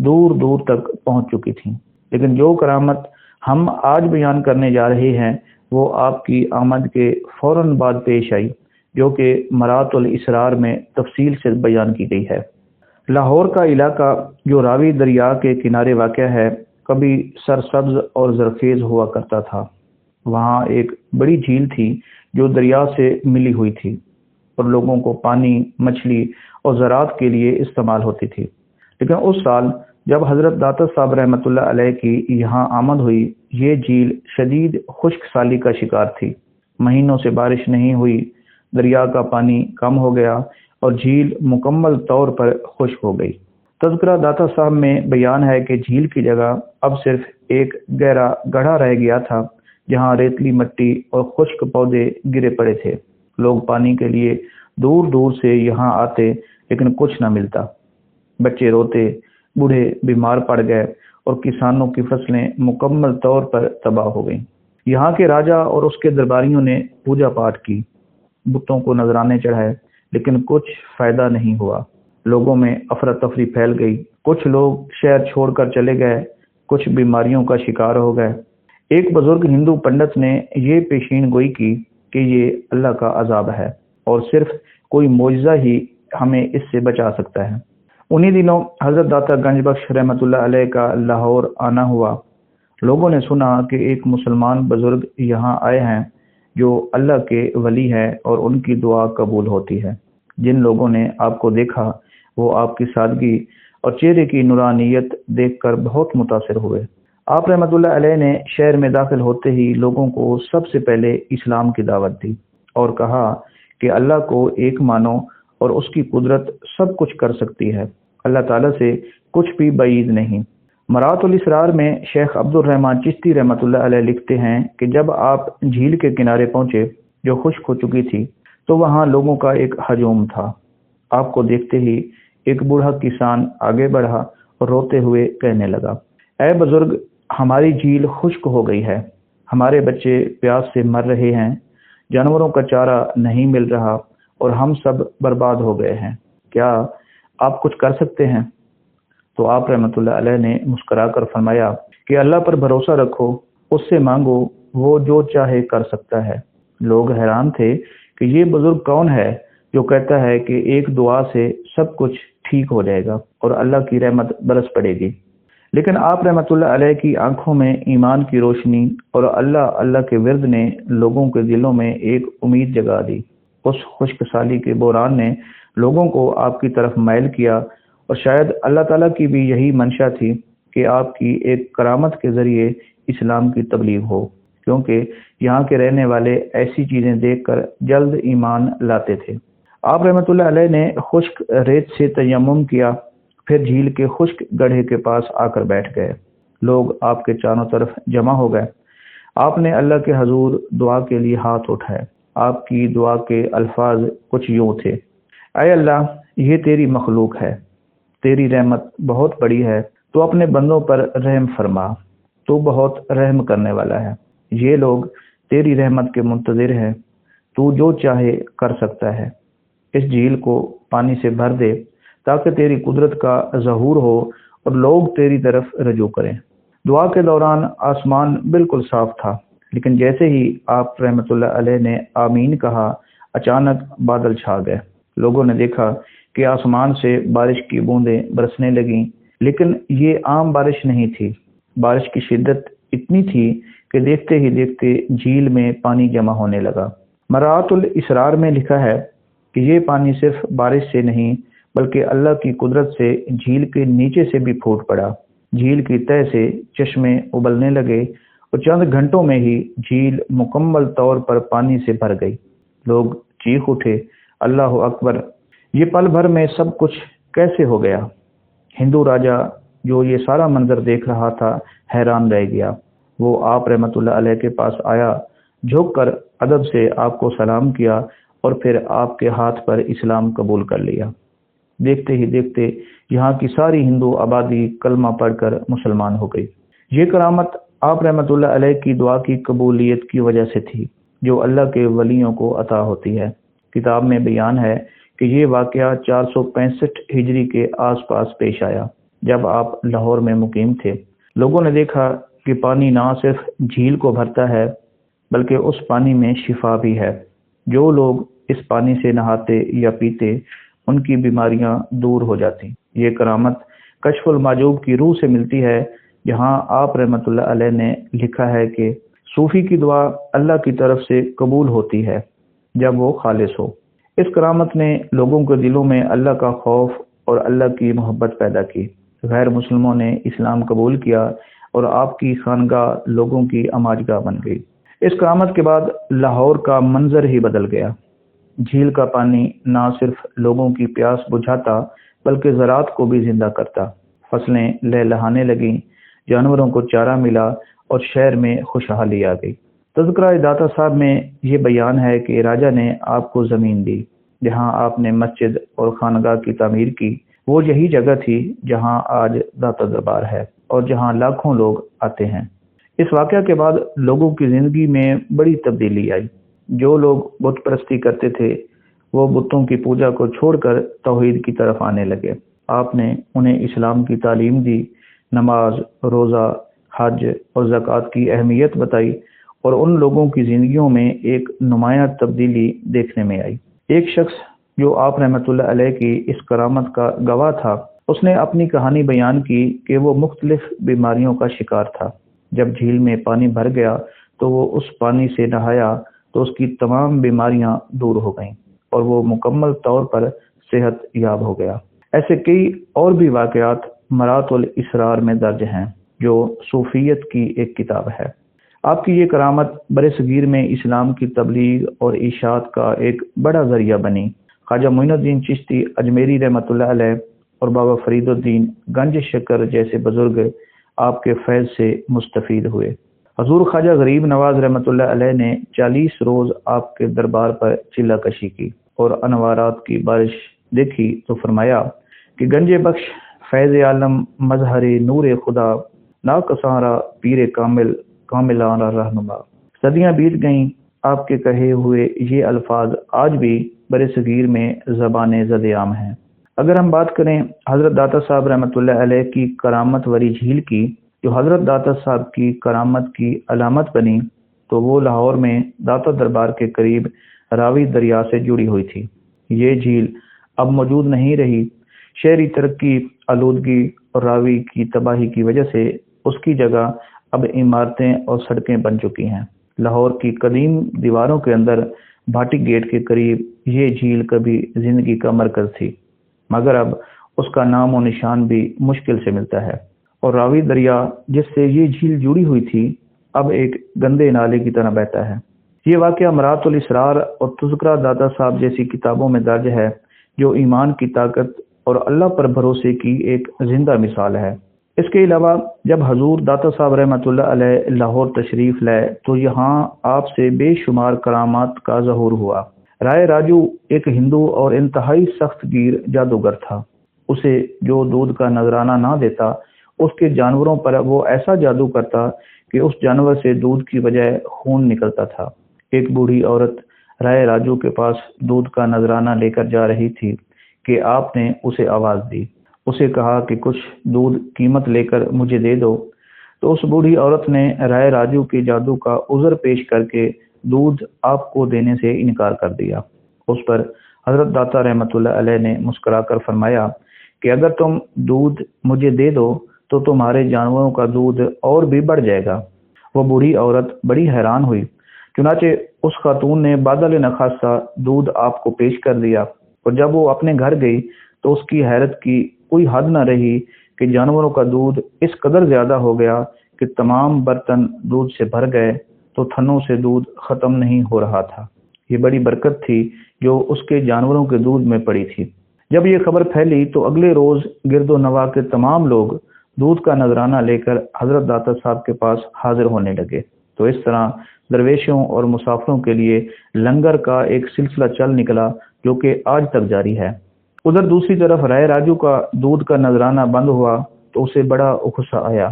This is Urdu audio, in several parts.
دور دور تک پہنچ چکی تھیں، لیکن جو کرامت ہم آج بیان کرنے جا رہے ہیں وہ آپ کی آمد کے فوراً بعد پیش آئی، جو کہ مرات الاسرار میں تفصیل سے بیان کی گئی ہے۔ لاہور کا علاقہ جو راوی دریا کے کنارے واقع ہے، کبھی سرسبز اور زرخیز ہوا کرتا تھا۔ وہاں ایک بڑی جھیل تھی جو دریا سے ملی ہوئی تھی اور لوگوں کو پانی، مچھلی اور زراعت کے لیے استعمال ہوتی تھی۔ لیکن اس سال جب حضرت داتا صاحب رحمۃ اللہ علیہ کی یہاں آمد ہوئی، یہ جھیل شدید خشک سالی کا شکار تھی۔ مہینوں سے بارش نہیں ہوئی، دریا کا پانی کم ہو گیا اور جھیل مکمل طور پر خشک ہو گئی۔ تذکرہ داتا صاحب میں بیان ہے کہ جھیل کی جگہ اب صرف ایک گہرا گڑھا رہ گیا تھا جہاں ریتلی مٹی اور خشک پودے گرے پڑے تھے۔ لوگ پانی کے لیے دور دور سے یہاں آتے لیکن کچھ نہ ملتا۔ بچے روتے، بوڑھے بیمار پڑ گئے اور کسانوں کی فصلیں مکمل طور پر تباہ ہو گئیں۔ یہاں کے راجا اور اس کے درباریوں نے پوجا پاٹ کی، بتوں کو نذرانے چڑھائے، لیکن کچھ فائدہ نہیں ہوا۔ لوگوں میں افراتفری پھیل گئی، کچھ لوگ شہر چھوڑ کر چلے گئے، کچھ بیماریوں کا شکار ہو گئے۔ ایک بزرگ ہندو پنڈت نے یہ پیشین گوئی کی کہ یہ اللہ کا عذاب ہے اور صرف کوئی معجزہ ہی ہمیں اس سے بچا سکتا ہے۔ انہی دنوں حضرت داتا گنج بخش رحمۃ اللہ علیہ کا لاہور آنا ہوا۔ لوگوں نے سنا کہ ایک مسلمان بزرگ یہاں آئے ہیں جو اللہ کے ولی ہیں اور ان کی دعا قبول ہوتی ہے۔ جن لوگوں نے آپ کو دیکھا وہ آپ کی سادگی اور چہرے کی نورانیت دیکھ کر بہت متاثر ہوئے۔ آپ رحمۃ اللہ علیہ نے شہر میں داخل ہوتے ہی لوگوں کو سب سے پہلے اسلام کی دعوت دی اور کہا کہ اللہ کو ایک مانو اور اس کی قدرت سب کچھ کر سکتی ہے، اللہ تعالیٰ سے کچھ بھی بعید نہیں۔ مرات الاسرار میں شیخ عبد الرحمن چشتی رحمۃ اللہ علیہ لکھتے ہیں کہ جب آپ جھیل کے کنارے پہنچے جو خشک ہو چکی تھی تو وہاں لوگوں کا ایک ہجوم تھا۔ آپ کو دیکھتے ہی ایک بوڑھا کسان آگے بڑھا اور روتے ہوئے کہنے لگا، اے بزرگ، ہماری جھیل خشک ہو گئی ہے، ہمارے بچے پیاس سے مر رہے ہیں، جانوروں کا چارہ نہیں مل رہا اور ہم سب برباد ہو گئے ہیں، کیا آپ کچھ کر سکتے ہیں؟ تو آپ رحمۃ اللہ علیہ نے مسکرا کر فرمایا کہ اللہ پر بھروسہ رکھو، اس سے مانگو، وہ جو چاہے کر سکتا ہے۔ لوگ حیران تھے کہ یہ بزرگ کون ہے جو کہتا ہے کہ ایک دعا سے سب کچھ ٹھیک ہو جائے گا اور اللہ کی رحمت برس پڑے گی۔ لیکن آپ رحمۃ اللہ علیہ کی آنکھوں میں ایمان کی روشنی اور اللہ کے ورد نے لوگوں کے دلوں میں ایک امید جگا دی۔ اس خشک سالی کے بحران نے لوگوں کو آپ کی طرف مائل کیا اور شاید اللہ تعالیٰ کی بھی یہی منشا تھی کہ آپ کی ایک کرامت کے ذریعے اسلام کی تبلیغ ہو، کیونکہ یہاں کے رہنے والے ایسی چیزیں دیکھ کر جلد ایمان لاتے تھے۔ آپ رحمۃ اللہ علیہ نے خشک ریت سے تیمم کیا، پھر جھیل کے خشک گڑھے کے پاس آ کر بیٹھ گئے۔ لوگ آپ کے چاروں طرف جمع ہو گئے۔ آپ نے اللہ کے حضور دعا کے لیے ہاتھ اٹھائے۔ آپ کی دعا کے الفاظ کچھ یوں تھے، اے اللہ، یہ تیری مخلوق ہے، تیری رحمت بہت بڑی ہے، تو اپنے بندوں پر رحم فرما، تو بہت رحم کرنے والا ہے۔ یہ لوگ تیری رحمت کے منتظر ہیں، تو جو چاہے کر سکتا ہے۔ اس جھیل کو پانی سے بھر دے تاکہ تیری قدرت کا ظہور ہو اور لوگ تیری طرف رجوع کریں۔ دعا کے دوران آسمان بالکل صاف تھا، لیکن جیسے ہی آپ رحمۃ اللہ علیہ نے آمین کہا، اچانک بادل چھا گئے۔ لوگوں نے دیکھا کہ آسمان سے بارش کی بوندیں برسنے لگیں، لیکن یہ عام بارش نہیں تھی۔ بارش کی شدت اتنی تھی کہ دیکھتے ہی دیکھتے جھیل میں پانی جمع ہونے لگا۔ مرات الاسرار میں لکھا ہے کہ یہ پانی صرف بارش سے نہیں بلکہ اللہ کی قدرت سے جھیل کے نیچے سے بھی پھوٹ پڑا۔ جھیل کی تہہ سے چشمے ابلنے لگے اور چند گھنٹوں میں ہی جھیل مکمل طور پر پانی سے بھر گئی۔ لوگ چیخ اٹھے، اللہ اکبر، یہ پل بھر میں سب کچھ کیسے ہو گیا؟ ہندو راجا جو یہ سارا منظر دیکھ رہا تھا حیران رہ گیا۔ وہ آپ رحمۃ اللہ علیہ کے پاس آیا، جھک کر ادب سے آپ کو سلام کیا اور پھر آپ کے ہاتھ پر اسلام قبول کر لیا۔ دیکھتے ہی دیکھتے یہاں کی ساری ہندو آبادی کلمہ پڑھ کر مسلمان ہو گئی۔ یہ کرامت آپ رحمۃ اللہ علیہ کی دعا کی قبولیت کی وجہ سے تھی، جو اللہ کے ولیوں کو عطا ہوتی ہے۔ کتاب میں بیان ہے کہ یہ واقعہ 465 ہجری کے آس پاس پیش آیا۔ جب آپ لاہور میں مقیم تھے۔ لوگوں نے دیکھا کہ پانی نہ صرف جھیل کو بھرتا ہے بلکہ اس پانی میں شفا بھی ہے۔ جو لوگ اس پانی سے نہاتے یا پیتے ان کی بیماریاں دور ہو جاتی۔ یہ کرامت کشف المعجوب کی روح سے ملتی ہے، جہاں آپ رحمۃ اللہ علیہ نے لکھا ہے کہ صوفی کی دعا اللہ کی طرف سے قبول ہوتی ہے جب وہ خالص ہو۔ اس کرامت نے لوگوں کے دلوں میں اللہ کا خوف اور اللہ کی محبت پیدا کی۔ غیر مسلموں نے اسلام قبول کیا اور آپ کی خانقاہ لوگوں کی اماجگاہ بن گئی۔ اس کرامت کے بعد لاہور کا منظر ہی بدل گیا۔ جھیل کا پانی نہ صرف لوگوں کی پیاس بجھاتا بلکہ زراعت کو بھی زندہ کرتا۔ فصلیں لہلہانے لگیں، جانوروں کو چارہ ملا اور شہر میں خوشحالی آ گئی۔ تذکرہ داتا صاحب میں یہ بیان ہے کہ راجا نے آپ کو زمین دی جہاں آپ نے مسجد اور خانقاہ کی تعمیر کی۔ وہ یہی جگہ تھی جہاں آج داتا دربار ہے اور جہاں لاکھوں لوگ آتے ہیں۔ اس واقعہ کے بعد لوگوں کی زندگی میں بڑی تبدیلی آئی۔ جو لوگ بت پرستی کرتے تھے وہ بتوں کی پوجا کو چھوڑ کر توحید کی طرف آنے لگے۔ آپ نے انہیں اسلام کی تعلیم دی، نماز، روزہ، حج اور زکوٰۃ کی اہمیت بتائی اور ان لوگوں کی زندگیوں میں ایک نمایاں تبدیلی دیکھنے میں آئی۔ ایک شخص جو آپ رحمۃ اللہ علیہ کی اس کرامت کا گواہ تھا، اس نے اپنی کہانی بیان کی کہ وہ مختلف بیماریوں کا شکار تھا۔ جب جھیل میں پانی بھر گیا تو وہ اس پانی سے نہایا تو اس کی تمام بیماریاں دور ہو گئیں اور وہ مکمل طور پر صحت یاب ہو گیا۔ ایسے کئی اور بھی واقعات مرات الاسرار میں درج ہیں جو صوفیت کی ایک کتاب ہے۔ آپ کی یہ کرامت برصغیر میں اسلام کی تبلیغ اور اشاعت کا ایک بڑا ذریعہ بنی۔ خواجہ معین الدین چشتی اجمیری رحمۃ اللہ علیہ اور بابا فرید الدین گنج شکر جیسے بزرگ آپ کے فیض سے مستفید ہوئے۔ حضور خواجہ غریب نواز رحمۃ اللہ علیہ نے 40 روز آپ کے دربار پر چلہ کشی کی اور انوارات کی بارش دیکھی تو فرمایا کہ گنج بخش فیض عالم مظہر نور خدا ناکسارا پیر کامل کاملانہ رہنما۔ صدیاں بیت گئیں، آپ کے کہے ہوئے یہ الفاظ آج بھی برصغیر میں زبان زد عام ہیں۔ اگر ہم بات کریں حضرت داتا صاحب رحمۃ اللہ علیہ کی کرامت وری جھیل کی، جو حضرت داتا صاحب کی کرامت کی علامت بنی، تو وہ لاہور میں داتا دربار کے قریب راوی دریا سے جڑی ہوئی تھی۔ یہ جھیل اب موجود نہیں رہی۔ شہری ترقی، آلودگی اور راوی کی تباہی کی وجہ سے اس کی جگہ اب عمارتیں اور سڑکیں بن چکی ہیں۔ لاہور کی قدیم دیواروں کے اندر بھاٹی گیٹ کے قریب یہ جھیل کبھی زندگی کا مرکز تھی، مگر اب اس کا نام و نشان بھی مشکل سے ملتا ہے، اور راوی دریا جس سے یہ جھیل جڑی ہوئی تھی اب ایک گندے نالے کی طرح بہتا ہے۔ یہ واقعہ مرات الاسرار اور تذکرہ داتا صاحب جیسی کتابوں میں درج ہے، جو ایمان کی طاقت اور اللہ پر بھروسے کی ایک زندہ مثال ہے۔ اس کے علاوہ جب حضور داتا صاحب رحمۃ اللہ علیہ لاہور تشریف لائے تو یہاں آپ سے بے شمار کرامات کا ظہور ہوا۔ رائے راجو ایک ہندو اور انتہائی سخت گیر جادوگر تھا۔ اسے جو دودھ کا نذرانہ نہ دیتا، اس کے جانوروں پر وہ ایسا جادو کرتا کہ اس جانور سے دودھ کی بجائے خون نکلتا تھا۔ ایک بوڑھی عورت رائے راجو کے پاس دودھ کا نذرانہ لے کر جا رہی تھی کہ آپ نے اسے آواز دی۔ اسے کہا کہ کچھ دودھ قیمت لے کر مجھے دے دو، تو اس بوڑھی عورت نے رائے راجو کے جادو کا عذر پیش کر کے دودھ آپ کو دینے سے انکار کر دیا۔ اس پر حضرت داتا رحمۃ اللہ علیہ نے مسکرا کر فرمایا کہ اگر تم دودھ مجھے دے دو تو تمہارے جانوروں کا دودھ اور بھی بڑھ جائے گا۔ وہ بوڑھی عورت بڑی حیران ہوئی، چنانچہ اس خاتون نے بادل نخواستہ دودھ آپ کو پیش کر دیا، اور جب وہ اپنے گھر گئی تو اس کی حیرت کی کوئی حد نہ رہی کہ جانوروں کا دودھ اس قدر زیادہ ہو گیا کہ تمام برتن دودھ سے بھر گئے تو تھنوں سے دودھ ختم نہیں ہو رہا تھا۔ یہ بڑی برکت تھی جو اس کے جانوروں کے دودھ میں پڑی تھی۔ جب یہ خبر پھیلی تو اگلے روز گرد و نواح کے تمام لوگ دودھ کا نذرانہ لے کر حضرت داتا صاحب کے پاس حاضر ہونے لگے۔ تو اس طرح درویشوں اور مسافروں کے لیے لنگر کا ایک سلسلہ چل نکلا جو کہ آج تک جاری ہے۔ ادھر دوسری طرف رائے راجو کا دودھ کا نذرانہ بند ہوا تو اسے بڑا غصہ آیا۔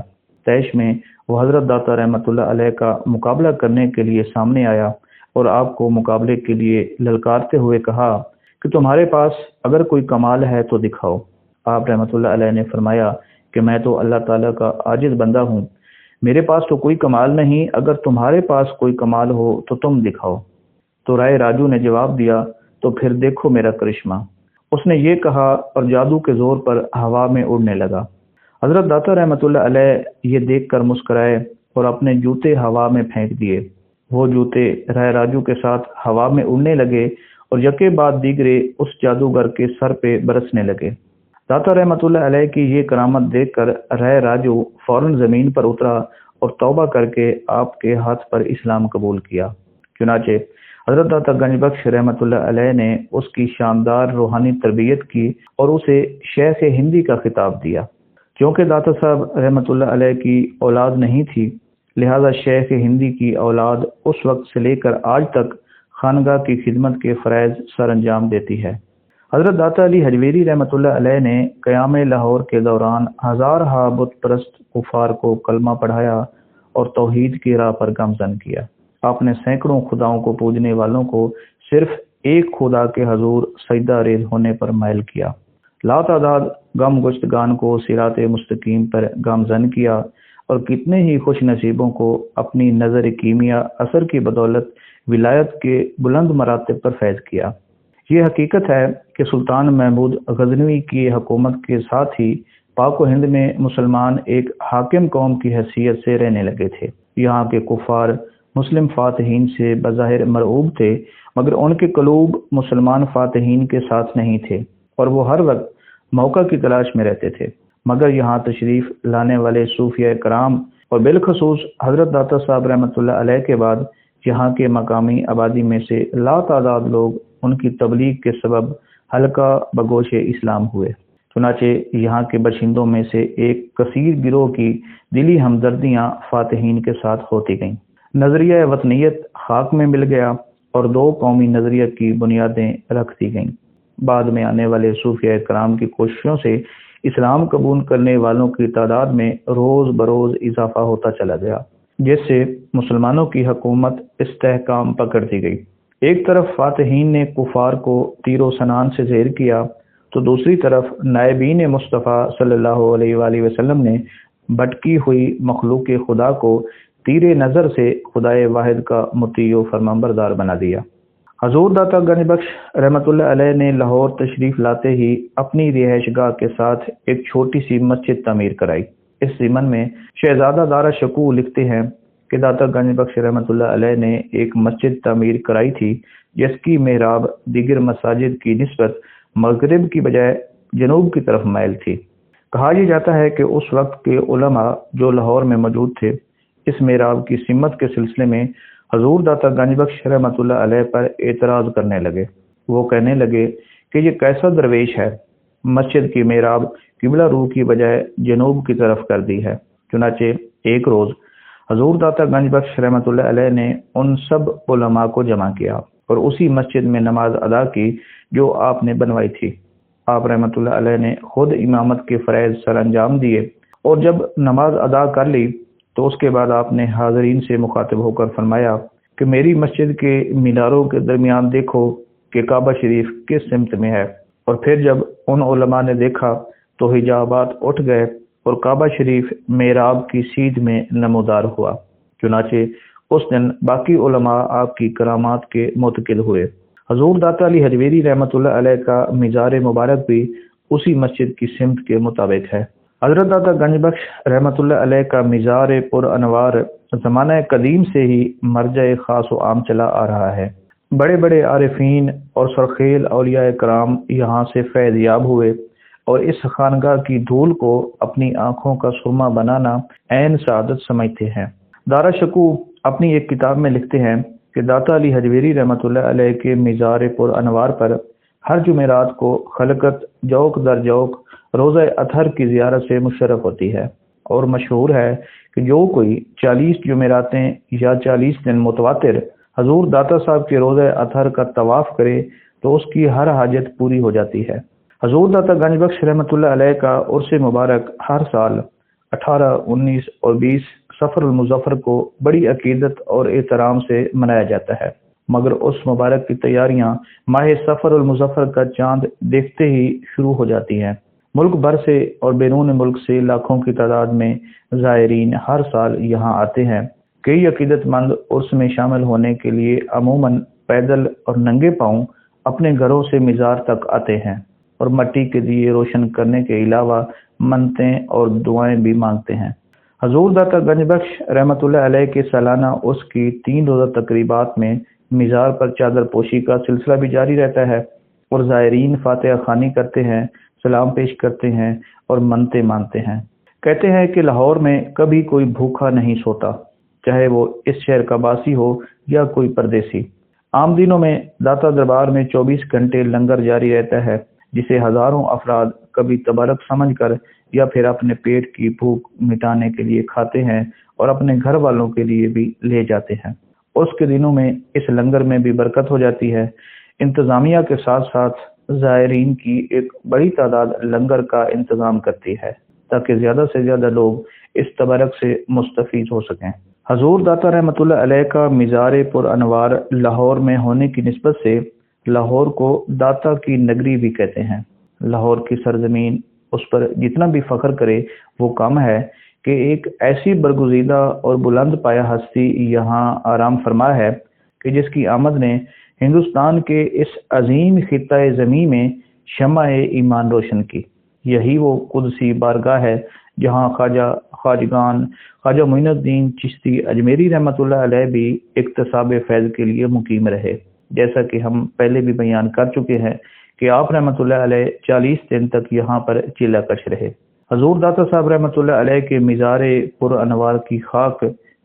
تیش میں وہ حضرت داتا رحمۃ اللہ علیہ کا مقابلہ کرنے کے لیے سامنے آیا اور آپ کو مقابلے کے لیے للکارتے ہوئے کہا کہ تمہارے پاس اگر کوئی کمال ہے تو دکھاؤ۔ آپ رحمۃ اللہ علیہ نے فرمایا کہ میں تو اللہ تعالیٰ کا عاجز بندہ ہوں، میرے پاس تو کوئی کمال نہیں، اگر تمہارے پاس کوئی کمال ہو تو تم دکھاؤ۔ تو رائے راجو نے جواب دیا، تو پھر دیکھو میرا کرشمہ۔ اس نے یہ کہا اور جادو کے زور پر ہوا میں اڑنے لگا۔ حضرت داتا رحمۃ اللہ علیہ یہ دیکھ کر مسکرائے اور اپنے جوتے ہوا میں پھینک دیے۔ وہ جوتے رائے راجو کے ساتھ ہوا میں اڑنے لگے اور یکے بعد دیگرے اس جادوگر کے سر پہ برسنے لگے۔ داتا رحمۃ اللہ علیہ کی یہ کرامت دیکھ کر رائے راجو فوراً زمین پر اترا اور توبہ کر کے آپ کے ہاتھ پر اسلام قبول کیا۔ چنانچہ حضرت داتا گنج بخش رحمۃ اللہ علیہ نے اس کی شاندار روحانی تربیت کی اور اسے شیخ ہندی کا خطاب دیا۔ چونکہ داتا صاحب رحمۃ اللہ علیہ کی اولاد نہیں تھی، لہذا شیخ ہندی کی اولاد اس وقت سے لے کر آج تک خانگاہ کی خدمت کے فرائض سر انجام دیتی ہے۔ حضرت داتا علی حجویری رحمۃ اللہ علیہ نے قیام لاہور کے دوران ہزارہا بت پرست کفار کو کلمہ پڑھایا اور توحید کی راہ پر گامزن کیا۔ آپ نے سینکڑوں خداؤں کو پوجنے والوں کو صرف ایک خدا کے حضور سجدہ ریز ہونے پر مائل کیا۔ لا تعداد غم گشتگان کو صراط مستقیم پر گامزن کیا اور کتنے ہی خوش نصیبوں کو اپنی نظر کیمیا اثر کی بدولت ولایت کے بلند مراتب پر فیض کیا۔ یہ حقیقت ہے کہ سلطان محمود غزنوی کی حکومت کے ساتھ ہی پاک و ہند میں مسلمان ایک حاکم قوم کی حیثیت سے رہنے لگے تھے۔ یہاں کے کفار مسلم فاتحین سے بظاہر مرعوب تھے، مگر ان کے قلوب مسلمان فاتحین کے ساتھ نہیں تھے اور وہ ہر وقت موقع کی تلاش میں رہتے تھے۔ مگر یہاں تشریف لانے والے صوفیہ کرام اور بالخصوص حضرت داتا صاحب رحمۃ اللہ علیہ کے بعد یہاں کے مقامی آبادی میں سے لا تعداد لوگ ان کی تبلیغ کے سبب حلقہ بگوش اسلام ہوئے۔ چنانچہ یہاں کے باشندوں میں سے ایک کثیر گروہ کی دلی ہمدردیاں فاتحین کے ساتھ ہوتی گئیں۔ نظریہ وطنیت خاک میں مل گیا اور دو قومی نظریہ کی بنیادیں رکھ دی گئیں۔ بعد میں آنے والے صوفیہ کرام کی کوششوں سے اسلام قبول کرنے والوں کی تعداد میں روز بروز اضافہ ہوتا چلا گیا، جس سے مسلمانوں کی حکومت استحکام پکڑتی گئی۔ ایک طرف فاتحین نے کفار کو تیر و سنان سے زیر کیا تو دوسری طرف نائبین مصطفیٰ صلی اللہ علیہ وآلہ وسلم نے بھٹکی ہوئی مخلوق خدا کو تیر نظر سے خدائے واحد کا مطیع و فرمانبردار بنا دیا۔ حضور داتا گنج بخش رحمۃ اللہ علیہ نے لاہور تشریف لاتے ہی اپنی رہائش گاہ کے ساتھ ایک چھوٹی سی مسجد تعمیر کرائی۔ اس ضمن میں شہزادہ دارا شکوہ لکھتے ہیں کہ داتا گنج بخش رحمۃ اللہ علیہ نے ایک مسجد تعمیر کرائی تھی جس کی محراب دیگر مساجد کی نسبت مغرب کی بجائے جنوب کی طرف مائل تھی۔ کہا یہ جاتا ہے کہ اس وقت کے علماء جو لاہور میں موجود تھے اس محراب کی سمت کے سلسلے میں حضور داتا گنج بخش رحمۃ اللہ علیہ پر اعتراض کرنے لگے۔ وہ کہنے لگے کہ یہ کیسا درویش ہے، مسجد کی محراب قبلہ روح کی بجائے جنوب کی طرف کر دی ہے۔ چنانچہ ایک روز حضور داتا گنج بخش رحمۃ اللہ علیہ نے ان سب علماء کو جمع کیا اور اسی مسجد میں نماز ادا کی جو آپ نے بنوائی تھی۔ آپ رحمۃ اللہ علیہ نے خود امامت کے فرائض سر انجام دیے اور جب نماز ادا کر لی تو اس کے بعد آپ نے حاضرین سے مخاطب ہو کر فرمایا کہ میری مسجد کے میناروں کے درمیان دیکھو کہ کعبہ شریف کس سمت میں ہے۔ اور پھر جب ان علماء نے دیکھا تو حجابات اٹھ گئے اور کعبہ شریف محراب کی سیدھ میں نمودار ہوا۔ چنانچہ اس دن باقی علماء آپ کی کرامات کے معتقد ہوئے۔ حضور داتا علی حجویری رحمۃ اللہ علیہ کا مزار مبارک بھی اسی مسجد کی سمت کے مطابق ہے۔ حضرت داتا گنج بخش رحمۃ اللہ علیہ کا مزار پر انوار زمانہ قدیم سے ہی مرجع خاص و عام چلا آ رہا ہے۔ بڑے بڑے عارفین اور سرخیل اولیاء کرام یہاں سے فیض یاب ہوئے اور اس خانگاہ کی دھول کو اپنی آنکھوں کا سرما بنانا عین سعادت سمجھتے ہیں۔ دارا شکوہ اپنی ایک کتاب میں لکھتے ہیں کہ داتا علی حجویری رحمۃ اللہ علیہ کے مزار پر انوار پر ہر جمعرات کو خلقت جوق در جوق روزہ اطہر کی زیارت سے مشرف ہوتی ہے، اور مشہور ہے کہ جو کوئی 40 جمعراتیں یا 40 دن متواتر حضور داتا صاحب کے روزہ اطہر کا طواف کرے تو اس کی ہر حاجت پوری ہو جاتی ہے۔ حضور داتا گنج بخش رحمۃ اللہ علیہ کا عرس مبارک ہر سال 18، 19 اور 20 سفر المظفر کو بڑی عقیدت اور احترام سے منایا جاتا ہے، مگر اس مبارک کی تیاریاں ماہ سفر المظفر کا چاند دیکھتے ہی شروع ہو جاتی ہیں۔ ملک بھر سے اور بیرون ملک سے لاکھوں کی تعداد میں زائرین ہر سال یہاں آتے ہیں۔ کئی عقیدت مند عرس میں شامل ہونے کے لیے عموماً پیدل اور ننگے پاؤں اپنے گھروں سے مزار تک آتے ہیں اور مٹی کے دیے روشن کرنے کے علاوہ منتیں اور دعائیں بھی مانگتے ہیں۔ حضور داتا گنج بخش رحمۃ اللہ علیہ کے سالانہ عرس کی 3 روزہ تقریبات میں مزار پر چادر پوشی کا سلسلہ بھی جاری رہتا ہے اور زائرین فاتحہ خوانی کرتے ہیں، سلام پیش کرتے ہیں اور منتیں مانتے ہیں۔ کہتے ہیں کہ لاہور میں کبھی کوئی بھوکا نہیں سوتا، چاہے وہ اس شہر کا باسی ہو یا کوئی پردیسی۔ عام دنوں میں داتا دربار میں 24 گھنٹے لنگر جاری رہتا ہے، جسے ہزاروں افراد کبھی تبرک سمجھ کر یا پھر اپنے پیٹ کی بھوک مٹانے کے لیے کھاتے ہیں اور اپنے گھر والوں کے لیے بھی لے جاتے ہیں۔ اس کے دنوں میں اس لنگر میں بھی برکت ہو جاتی ہے۔ انتظامیہ کے ساتھ ساتھ زائرین کی ایک بڑی تعداد لنگر کا انتظام کرتی ہے تاکہ زیادہ سے زیادہ لوگ اس تبرک سے مستفید ہو سکیں۔ حضور داتا رحمۃ اللہ علیہ کا مزار پر انوار لاہور میں ہونے کی نسبت سے لاہور کو داتا کی نگری بھی کہتے ہیں۔ لاہور کی سرزمین اس پر جتنا بھی فخر کرے وہ کم ہے کہ ایک ایسی برگزیدہ اور بلند پایہ ہستی یہاں آرام فرما ہے کہ جس کی آمد نے ہندوستان کے اس عظیم خطہ زمین میں شمع ایمان روشن کی۔ یہی وہ قدسی بارگاہ ہے جہاں خواجہ معین الدین چشتی اجمیری رحمۃ اللہ علیہ بھی اکتساب فیض کے لیے مقیم رہے۔ جیسا کہ ہم پہلے بھی بیان کر چکے ہیں کہ آپ رحمۃ اللہ علیہ 40 دن تک یہاں پر چیلا کش رہے۔ حضور داتا صاحب رحمۃ اللہ علیہ کے مزار پر انوار کی خاک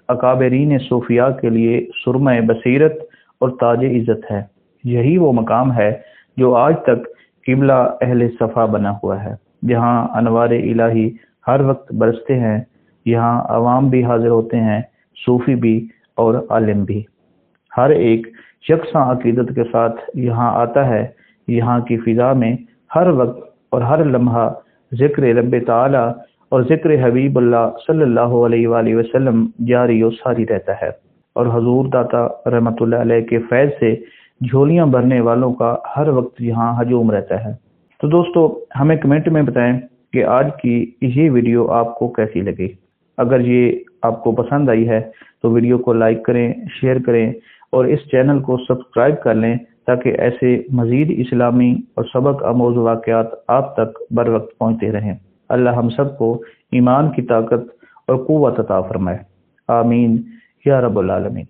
اکابرین صوفیاء کے لیے سرمہ بصیرت اور تاج عزت ہے۔ یہی وہ مقام ہے جو آج تک قبلہ اہل صفا بنا ہوا ہے، جہاں انوار الہی ہر وقت برستے ہیں۔ یہاں عوام بھی حاضر ہوتے ہیں، صوفی بھی اور عالم بھی۔ ہر ایک یکساں عقیدت کے ساتھ یہاں آتا ہے۔ یہاں کی فضا میں ہر وقت اور ہر لمحہ ذکر رب تعالی اور ذکر حبیب اللہ صلی اللہ علیہ وآلہ وسلم جاری و ساری رہتا ہے، اور حضور داتا رحمۃ اللہ علیہ کے فیض سے جھولیاں بھرنے والوں کا ہر وقت یہاں ہجوم رہتا ہے۔ تو دوستو، ہمیں کمنٹ میں بتائیں کہ آج کی یہ ویڈیو آپ کو کیسی لگی۔ اگر یہ آپ کو پسند آئی ہے تو ویڈیو کو لائک کریں، شیئر کریں اور اس چینل کو سبسکرائب کر لیں تاکہ ایسے مزید اسلامی اور سبق آموز واقعات آپ تک بر وقت پہنچتے رہیں۔ اللہ ہم سب کو ایمان کی طاقت اور قوت عطا فرمائے۔ آمین یا رب العالمین۔